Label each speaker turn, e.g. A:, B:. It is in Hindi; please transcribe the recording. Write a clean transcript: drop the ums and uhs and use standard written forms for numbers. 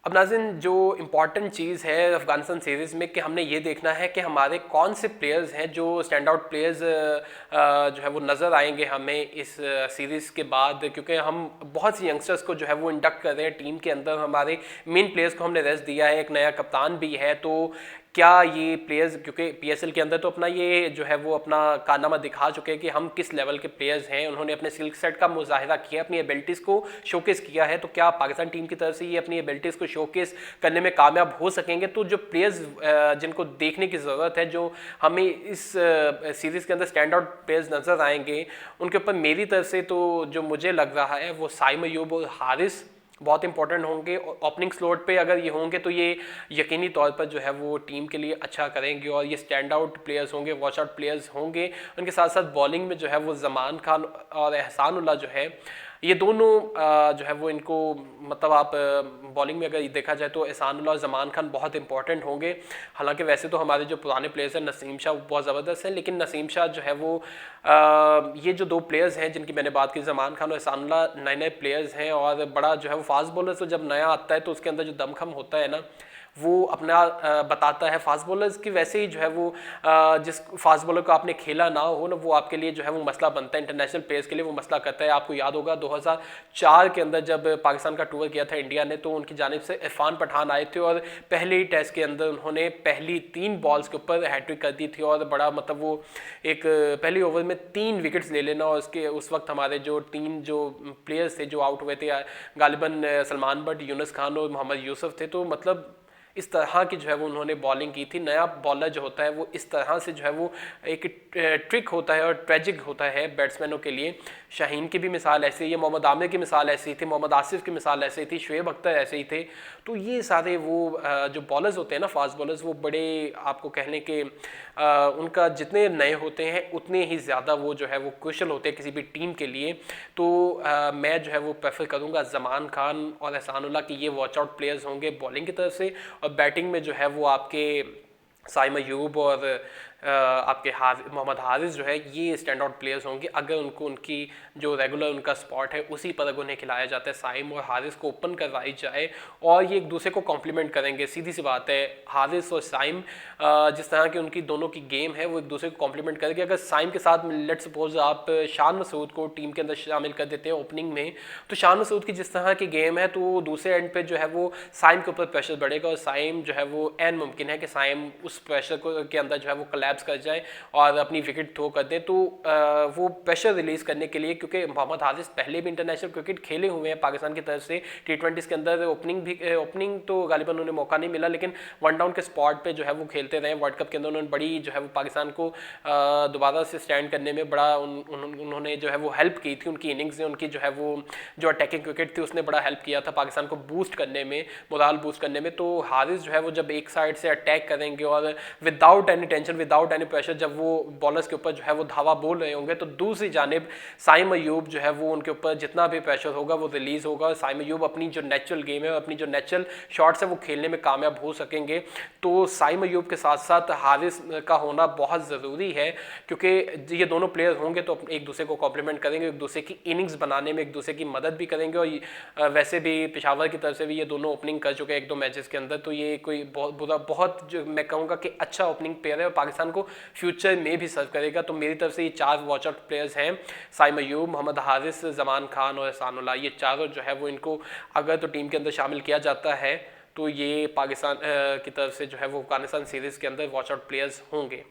A: अब नाज़रीन, जो इम्पॉर्टेंट चीज़ है अफ़गानिस्तान सीरीज़ में कि हमने ये देखना है कि हमारे कौन से प्लेयर्स हैं जो स्टैंड आउट प्लेयर्स जो है वो नज़र आएंगे हमें इस सीरीज़ के बाद, क्योंकि हम बहुत सी यंगस्टर्स को जो है वो इंडक्ट कर रहे हैं टीम के अंदर। हमारे मेन प्लेयर्स को हमने रेस्ट दिया है, एक नया कप्तान भी है, तो क्या ये प्लेयर्स, क्योंकि पीएसएल के अंदर तो अपना ये जो है वो अपना कारनामा दिखा चुके हैं कि हम किस लेवल के प्लेयर्स हैं, उन्होंने अपने स्किल सेट का मुजाहिरा किया, अपनी एबिलिटीज़ को शोकेस किया है, तो क्या पाकिस्तान टीम की तरफ से ये अपनी एबिलिटीज़ को शोकेस करने में कामयाब हो सकेंगे? तो जो प्लेयर्स जिनको देखने की ज़रूरत है, जो हमें इस सीरीज़ के अंदर स्टैंड आउट प्लेयर्स नज़र आएंगे, उनके ऊपर मेरी तरफ से तो जो मुझे लग रहा है वो साइम अयूब और हारिस बहुत इंपॉर्टेंट होंगे। ओपनिंग स्लॉट पे अगर ये होंगे तो ये यकीनी तौर पर जो है वो टीम के लिए अच्छा करेंगे और ये स्टैंड आउट प्लेयर्स होंगे, वॉच आउट प्लेयर्स होंगे। उनके साथ साथ बॉलिंग में जो है वो ज़मान खान और एहसानुल्लाह जो है, ये दोनों जो है वो इनको, मतलब आप बॉलिंग में अगर देखा जाए तो एहसानुल्लाह और ज़मान खान बहुत इंपॉर्टेंट होंगे। हालांकि वैसे तो हमारे जो पुराने प्लेयर्स हैं, नसीम शाह बहुत ज़बरदस्त है, लेकिन नसीम शाह जो है वो ये जो दो प्लेयर्स हैं जिनकी मैंने बात की, ज़मान खान और एहसानुल्लाह, नए नए प्लेयर्स हैं और बड़ा जो है वो फास्ट बॉलर तो जब नया आता है तो उसके अंदर जो दमखम होता है ना, वो अपना बताता है। फास्ट बॉलर्स की वैसे ही जो है वो जिस फास्ट बॉलर को आपने खेला ना हो ना, वो आपके लिए जो है वो मसला बनता है, इंटरनेशनल प्लेयर्स के लिए वो मसला करता है। आपको याद होगा 2004 के अंदर जब पाकिस्तान का टूर किया था इंडिया ने, तो उनकी जानिब से इरफान पठान आए थे और पहले ही टेस्ट के अंदर उन्होंने पहली 3 बॉल्स के ऊपर हैट्रिक कर दी थी और बड़ा, मतलब वो एक पहले ओवर में 3 विकेट्स ले लेना। और उसके उस वक्त हमारे जो 3 जो प्लेयर्स थे जो आउट हुए थे, गालिबन सलमान बट, यूनुस खान और मोहम्मद यूसुफ थे, तो मतलब इस तरह की जो है वो उन्होंने बॉलिंग की थी। नया बॉलर जो होता है वो इस तरह से जो है वो एक ट्रिक होता है और ट्रेजिक होता है बैट्समैनों के लिए। शाहीन की भी मिसाल ऐसी है, मोहम्मद आमिर की मिसाल ऐसी थी, मोहम्मद आसिफ की मिसाल ऐसी थी, शुएब अख्तर ऐसे ही थे। तो ये सारे वो जो बॉलर्स होते हैं ना, फास्ट बॉलर्स, वो बड़े आपको कहने के उनका जितने नए होते हैं उतने ही ज़्यादा वो जो है वो क्रूशल होते हैं किसी भी टीम के लिए। तो मैं जो है वो प्रेफर करूँगा ज़मान खान और एहसानुल्लाह की ये वॉच आउट प्लेयर्स होंगे बॉलिंग की तरफ से, और बैटिंग में जो है वो आपके साइम अयूब और आपके मोहम्मद हारिस जो है ये स्टैंड आउट प्लेयर्स होंगे। अगर उनको उनकी जो रेगुलर उनका स्पॉट है उसी पर अगर उन्हें खिलाया जाता है, साइम और हारिस को ओपन करवाई जाए और ये एक दूसरे को कॉम्प्लीमेंट करेंगे, सीधी सी बात है। हारिस और साइम जिस तरह की उनकी दोनों की गेम है वो एक दूसरे को कॉम्प्लीमेंट करेंगे। अगर साइम के साथ लेट सपोज आप शान मसूद को टीम के अंदर शामिल कर देते हैं ओपनिंग में, तो शान मसूद की जिस तरह की गेम है तो दूसरे एंड पे जो है वो साइम के ऊपर प्रेशर बढ़ेगा और साइम जो है वो एन मुमकिन है कि साइम उस प्रेशर को के अंदर जो है वो कोलैप्स कर जाए और अपनी विकेट थ्रो कर दे। तो वो प्रेशर रिलीज करने के लिए, क्योंकि मोहम्मद हारिस पहले भी इंटरनेशनल क्रिकेट खेले हुए हैं पाकिस्तान की तरफ से, T20 के अंदर ओपनिंग तो गालिबन उन्हें मौका नहीं मिला, लेकिन वन डाउन के स्पॉट पे जो है वो खेलते रहे। वर्ल्ड कप के अंदर उन्होंने बड़ी जो है वो पाकिस्तान को दोबारा से स्टैंड करने में बड़ा उन्होंने जो है वो हेल्प की थी। उनकी इनिंग्स ने, उनकी जो है वो जो अटैकिंग क्रिकेट थी उसने बड़ा हेल्प किया था पाकिस्तान को बूस्ट करने में, मोराल बूस्ट करने में। तो हारिस जो है वो जब एक साइड से अटैक करेंगे और without any tension, without any pressure, जब वो बॉलर्स के ऊपर जो है वो धावा बोल रहे होंगे, तो दूसरी जानिब साइम अयूब जो है वो उनके ऊपर जितना भी प्रेशर होगा वो रिलीज़ होगा। साइम अयूब अपनी जो नेचुरल गेम है, अपनी जो नेचुरल शॉट्स है वो खेलने में कामयाब हो सकेंगे। तो साइम अयूब के साथ साथ हारिस का होना बहुत ज़रूरी है, क्योंकि ये दोनों प्लेयर होंगे तो एक दूसरे को कॉम्प्लीमेंट करेंगे, एक दूसरे की इनिंग्स बनाने में एक दूसरे की मदद भी करेंगे। और वैसे भी पेशावर की तरफ से भी ये दोनों ओपनिंग कर चुके हैं 1-2 मैचेस के अंदर, तो ये कोई बहुत बुरा, बहुत जो मैं कहूँगा कि अच्छा ओपनिंग प्लेयर है और पाकिस्तान को फ्यूचर में भी सर्व करेगा। तो मेरी तरफ से ये 4 वॉच आउट प्लेयर्स हैं, साइम अयूब, मोहम्मद हारिस, ज़मान खान और एहसानुल्लाह। ये चारों जो है वो इनको अगर तो टीम के अंदर शामिल किया जाता है तो ये पाकिस्तान की तरफ से जो है वो अफगानिस्तान सीरीज़ के अंदर वॉच आउट प्लेयर्स होंगे।